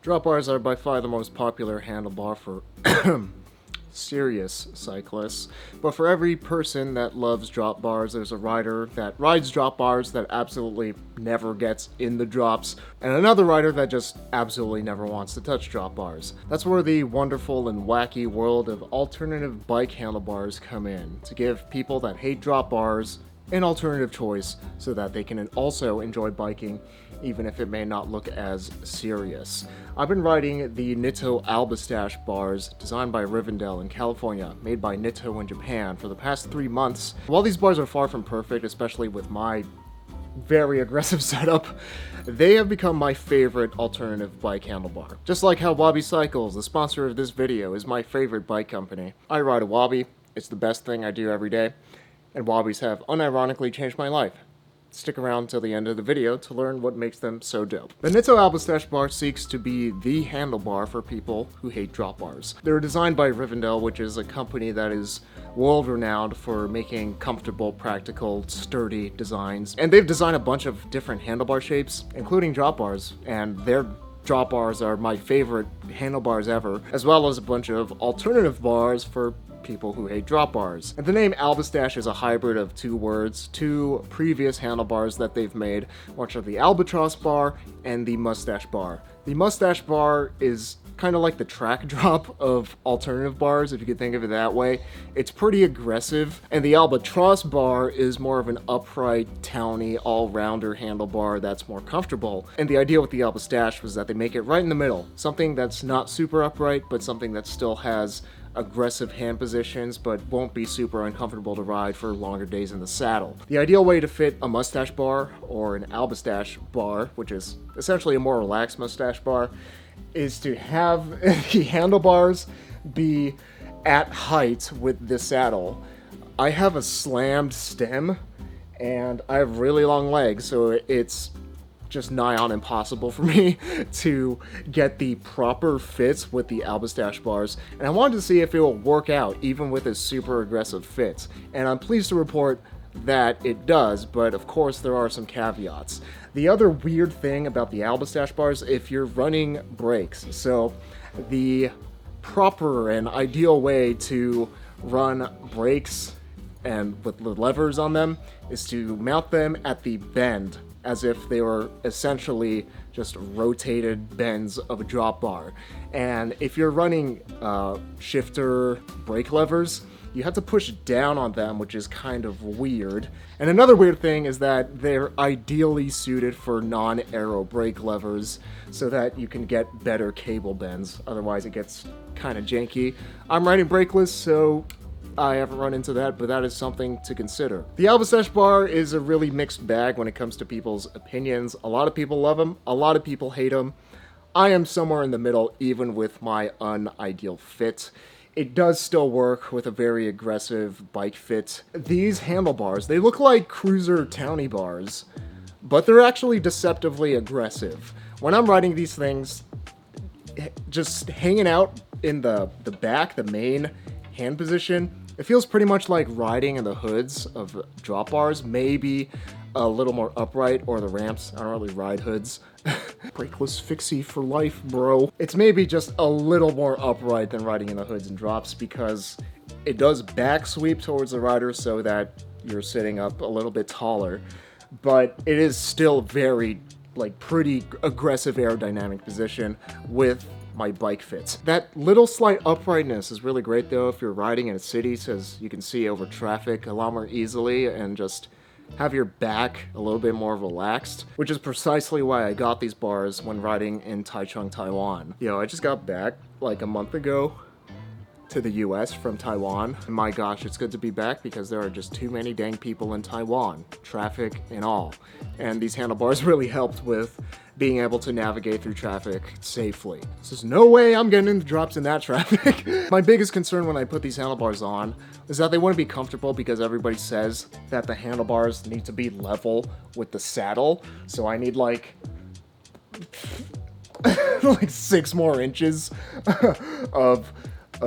Drop bars are by far the most popular handlebar for serious cyclists, but for every person that loves drop bars, there's a rider that rides drop bars that absolutely never gets in the drops, and another rider that just absolutely never wants to touch drop bars. That's where the wonderful and wacky world of alternative bike handlebars come in, to give people that hate drop bars an alternative choice so that they can also enjoy biking even if it may not look as serious. I've been riding the Nitto Albastache bars designed by Rivendell in California, made by Nitto in Japan, for the past 3 months. While these bars are far from perfect, especially with my very aggressive setup, they have become my favorite alternative bike handlebar. Just like how Wabi Cycles, the sponsor of this video, is my favorite bike company. I ride a Wabi, it's the best thing I do every day, and Wabis have unironically changed my life. Stick around till the end of the video to learn what makes them so dope. The Nitto Albastache bar seeks to be the handlebar for people who hate drop bars. They were designed by Rivendell, which is a company that is world-renowned for making comfortable, practical, sturdy designs. And they've designed a bunch of different handlebar shapes, including drop bars, and their drop bars are my favorite handlebars ever, as well as a bunch of alternative bars for people who hate drop bars. And the name Albastache is a hybrid of two words, two previous handlebars that they've made, which are the Albatross bar and the Mustache bar. The Mustache bar is kind of like the track drop of alternative bars, if you could think of it that way. It's pretty aggressive, and the Albatross bar is more of an upright, towny, all-rounder handlebar that's more comfortable. And the idea with the Albastache was that they make it right in the middle, something that's not super upright, but something that still has aggressive hand positions, but won't be super uncomfortable to ride for longer days in the saddle. The ideal way to fit a mustache bar, or an Albastache bar, which is essentially a more relaxed mustache bar, is to have the handlebars be at height with the saddle. I have a slammed stem, and I have really long legs, so it's just nigh on impossible for me to get the proper fits with the Albastache bars, and I wanted to see if it will work out even with a super aggressive fit. And I'm pleased to report that it does, but of course there are some caveats. The other weird thing about the Albastache bars, if you're running brakes, so the proper and ideal way to run brakes and with the levers on them is to mount them at the bend, as if they were essentially just rotated bends of a drop bar. And if you're running shifter brake levers, you have to push down on them, which is kind of weird. And another weird thing is that they're ideally suited for non-aero brake levers so that you can get better cable bends. Otherwise it gets kind of janky. I'm riding brakeless, so I haven't run into that, but that is something to consider. The Albastache bar is a really mixed bag when it comes to people's opinions. A lot of people love them, a lot of people hate them. I am somewhere in the middle, even with my unideal fit. It does still work with a very aggressive bike fit. These handlebars, they look like cruiser towny bars, but they're actually deceptively aggressive. When I'm riding these things, just hanging out in the back, the main hand position, it feels pretty much like riding in the hoods of drop bars, maybe a little more upright, or the ramps. I don't really ride hoods. Brakeless Fixie for life, bro. It's maybe just a little more upright than riding in the hoods and drops, because it does back sweep towards the rider so that you're sitting up a little bit taller, but it is still very, pretty aggressive aerodynamic position with my bike fits. That little slight uprightness is really great though if you're riding in a city, because you can see over traffic a lot more easily and just have your back a little bit more relaxed, which is precisely why I got these bars when riding in Taichung, Taiwan. I just got back like a month ago to the US from Taiwan. And my gosh, it's good to be back because there are just too many dang people in Taiwan, traffic and all. And these handlebars really helped with being able to navigate through traffic safely. There's no way I'm getting into drops in that traffic. My biggest concern when I put these handlebars on is that they wouldn't be comfortable, because everybody says that the handlebars need to be level with the saddle. So I need like 6 more inches of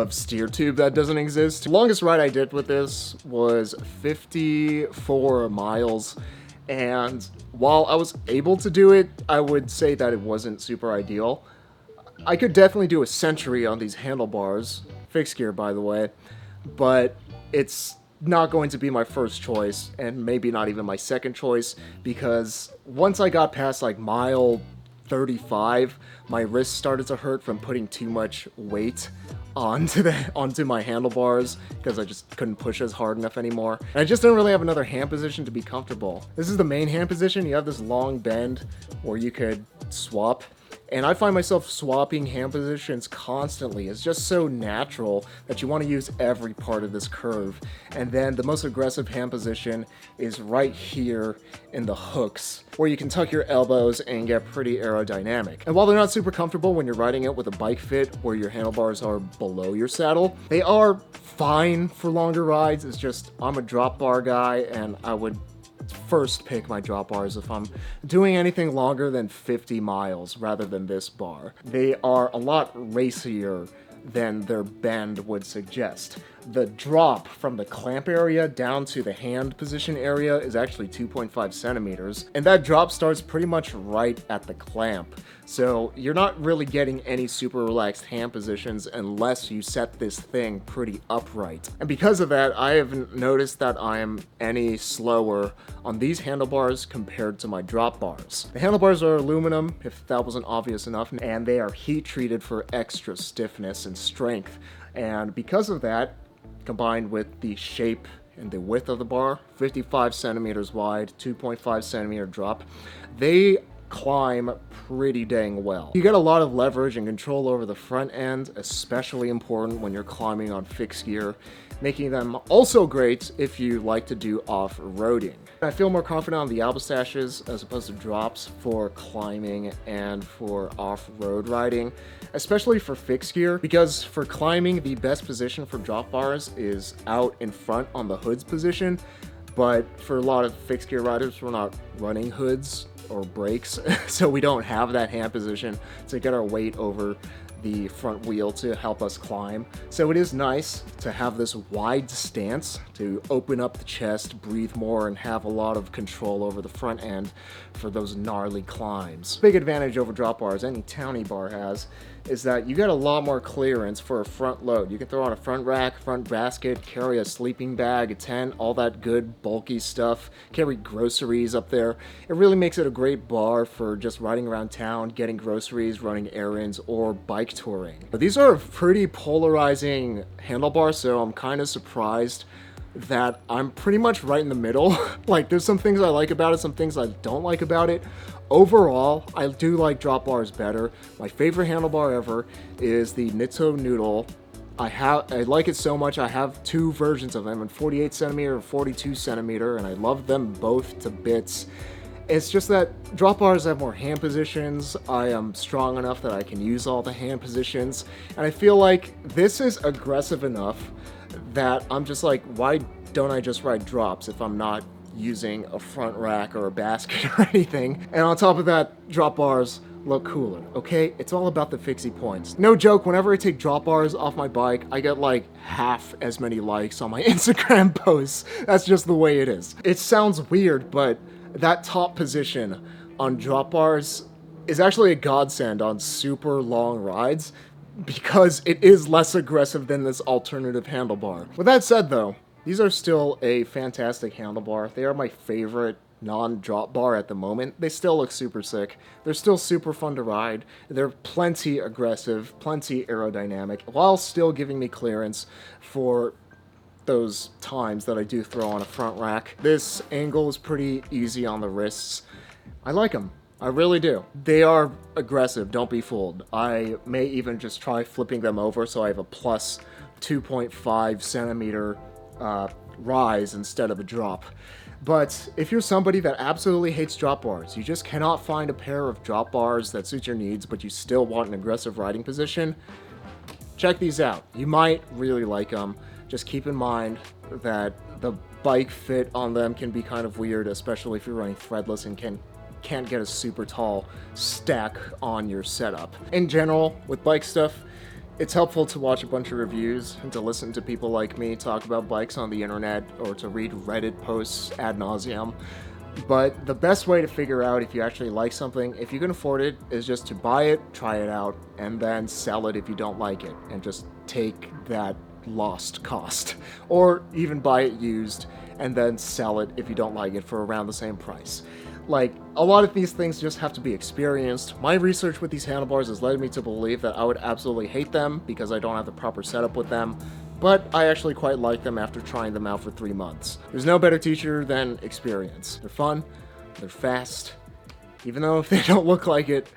steer tube that doesn't exist. The longest ride I did with this was 54 miles, and while I was able to do it, I would say that it wasn't super ideal. I could definitely do a century on these handlebars, fixed gear by the way, but it's not going to be my first choice, and maybe not even my second choice, because once I got past like mile 35, my wrist started to hurt from putting too much weight onto my handlebars, because I just couldn't push as hard enough anymore. And I just don't really have another hand position to be comfortable. This is the main hand position. You have this long bend where you could swap. And I find myself swapping hand positions constantly. It's just so natural that you want to use every part of this curve. And then the most aggressive hand position is right here in the hooks, where you can tuck your elbows and get pretty aerodynamic. And while they're not super comfortable when you're riding it with a bike fit where your handlebars are below your saddle, they are fine for longer rides. It's just, I'm a drop bar guy, and I would first pick my drop bars if I'm doing anything longer than 50 miles rather than this bar. They are a lot racier than their bend would suggest. The drop from the clamp area down to the hand position area is actually 2.5 centimeters, and that drop starts pretty much right at the clamp. So you're not really getting any super relaxed hand positions unless you set this thing pretty upright. And because of that, I haven't noticed that I am any slower on these handlebars compared to my drop bars. The handlebars are aluminum, if that wasn't obvious enough, and they are heat treated for extra stiffness and strength. And because of that, combined with the shape and the width of the bar, 55 centimeters wide, 2.5 centimeter drop, they climb pretty dang well. You get a lot of leverage and control over the front end, especially important when you're climbing on fixed gear, making them also great if you like to do off-roading. I feel more confident on the Albastaches as opposed to drops for climbing and for off-road riding, especially for fixed gear, because for climbing, the best position for drop bars is out in front on the hoods position, but for a lot of fixed gear riders, we're not running hoods or brakes, so we don't have that hand position to get our weight over the front wheel to help us climb. So it is nice to have this wide stance to open up the chest, breathe more, and have a lot of control over the front end for those gnarly climbs. Big advantage over drop bars any townie bar has is that you get a lot more clearance for a front load. You can throw on a front rack, front basket, carry a sleeping bag, a tent, all that good bulky stuff, carry groceries up there. It really makes it a great bar for just riding around town, getting groceries, running errands, or bike touring. But these are pretty polarizing handlebars, so I'm kind of surprised that I'm pretty much right in the middle. Like, there's some things I like about it, some things I don't like about it. Overall, I do like drop bars better. My favorite handlebar ever is the Nitto Noodle. I like it so much, I have two versions of them, in 48 centimeter and 42 centimeter, and I love them both to bits. It's just that drop bars have more hand positions. I am strong enough that I can use all the hand positions, and I feel like this is aggressive enough that I'm just like, why don't I just ride drops if I'm not using a front rack or a basket or anything? And on top of that, drop bars look cooler, okay? It's all about the fixie points. No joke, whenever I take drop bars off my bike, I get like half as many likes on my Instagram posts. That's just the way it is. It sounds weird, but that top position on drop bars is actually a godsend on super long rides, because it is less aggressive than this alternative handlebar. With that said though, these are still a fantastic handlebar. They are my favorite non-drop bar at the moment. They still look super sick. They're still super fun to ride. They're plenty aggressive, plenty aerodynamic, while still giving me clearance for those times that I do throw on a front rack. This angle is pretty easy on the wrists. I like them. I really do. They are aggressive, don't be fooled. I may even just try flipping them over so I have a plus 2.5 centimeter rise instead of a drop. But if you're somebody that absolutely hates drop bars, you just cannot find a pair of drop bars that suit your needs, but you still want an aggressive riding position, check these out. You might really like them. Just keep in mind that the bike fit on them can be kind of weird, especially if you're running threadless and can't get a super tall stack on your setup. In general, with bike stuff, it's helpful to watch a bunch of reviews and to listen to people like me talk about bikes on the internet, or to read Reddit posts ad nauseum. But the best way to figure out if you actually like something, if you can afford it, is just to buy it, try it out, and then sell it if you don't like it, and just take that lost cost. Or even buy it used and then sell it if you don't like it for around the same price. Like, a lot of these things just have to be experienced. My research with these handlebars has led me to believe that I would absolutely hate them because I don't have the proper setup with them, but I actually quite like them after trying them out for 3 months. There's no better teacher than experience. They're fun, they're fast, even though if they don't look like it,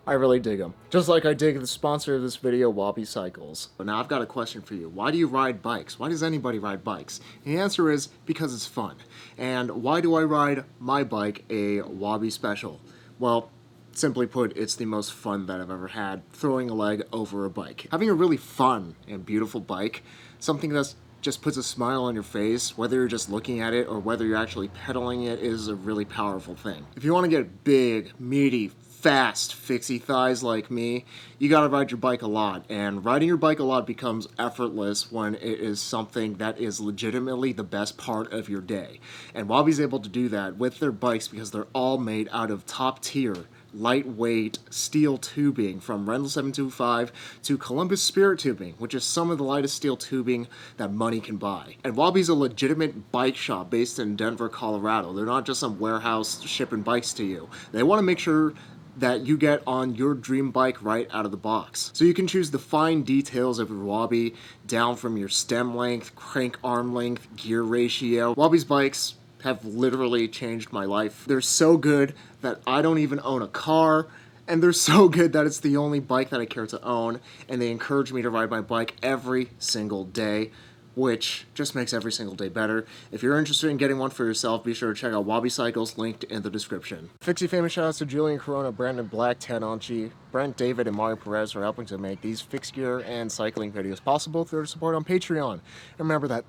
I really dig them. Just like I dig the sponsor of this video, Wabi Cycles. But now I've got a question for you. Why do you ride bikes? Why does anybody ride bikes? And the answer is because it's fun. And why do I ride my bike a Wabi Special? Well, simply put, it's the most fun that I've ever had, throwing a leg over a bike. Having a really fun and beautiful bike, something that's just puts a smile on your face, whether you're just looking at it or whether you're actually pedaling it, is a really powerful thing. If you want to get big, meaty, fast, fixie thighs like me, you gotta ride your bike a lot, and riding your bike a lot becomes effortless when it is something that is legitimately the best part of your day. And Wabi's able to do that with their bikes because they're all made out of top tier, lightweight steel tubing, from Rendell 725 to Columbus Spirit tubing, which is some of the lightest steel tubing that money can buy. And Wabi's a legitimate bike shop based in Denver, Colorado. They're not just some warehouse shipping bikes to you. They want to make sure that you get on your dream bike right out of the box. So you can choose the fine details of your Wabi, down from your stem length, crank arm length, gear ratio. Wabi's bikes have literally changed my life. They're so good that I don't even own a car, and they're so good that it's the only bike that I care to own, and they encourage me to ride my bike every single day, which just makes every single day better. If you're interested in getting one for yourself, be sure to check out Wabi Cycles, linked in the description. Fixie famous shoutouts to Julian Corona, Brandon Black, Ted Onchi, Brent David, and Mohr Perez for helping to make these fixed gear and cycling videos possible through their support on Patreon. And remember that,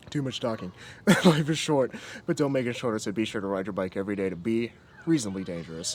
too much talking. Life is short, but don't make it shorter, so be sure to ride your bike every day to be reasonably dangerous.